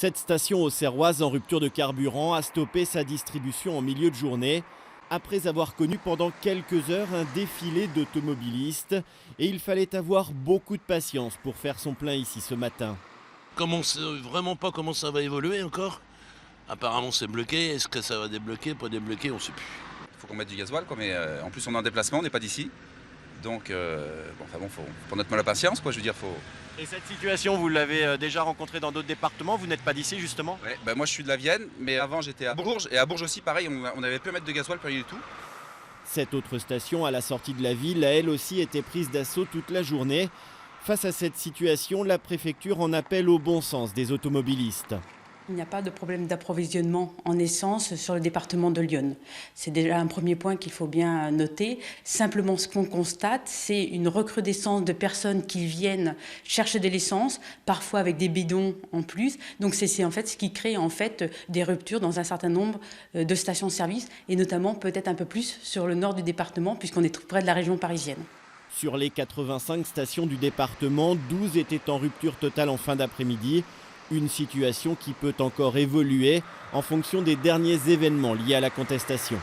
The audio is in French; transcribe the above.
Cette station auxerroise en rupture de carburant a stoppé sa distribution en milieu de journée après avoir connu pendant quelques heures un défilé d'automobilistes. Et il fallait avoir beaucoup de patience pour faire son plein ici ce matin. On sait vraiment pas comment ça va évoluer encore. Apparemment c'est bloqué, est-ce que ça va débloquer, pas débloquer, on ne sait plus. Il faut qu'on mette du gasoil, quoi, mais en plus on est en déplacement, on n'est pas d'ici. Donc faut mettre mal la patience, quoi, je veux dire, faut... Et cette situation, vous l'avez déjà rencontrée dans d'autres départements, vous n'êtes pas d'ici justement? Ouais, moi je suis de la Vienne, mais avant j'étais à Bourges, et à Bourges aussi pareil, on n'avait plus à mettre de gasoil, pas du tout. Cette autre station à la sortie de la ville a elle aussi été prise d'assaut toute la journée. Face à cette situation, la préfecture en appelle au bon sens des automobilistes. Il n'y a pas de problème d'approvisionnement en essence sur le département de l'Yonne. C'est déjà un premier point qu'il faut bien noter. Simplement, ce qu'on constate, c'est une recrudescence de personnes qui viennent chercher de l'essence, parfois avec des bidons en plus. Donc c'est en fait ce qui crée en fait des ruptures dans un certain nombre de stations-service, et notamment peut-être un peu plus sur le nord du département, puisqu'on est tout près de la région parisienne. Sur les 85 stations du département, 12 étaient en rupture totale en fin d'après-midi. Une situation qui peut encore évoluer en fonction des derniers événements liés à la contestation.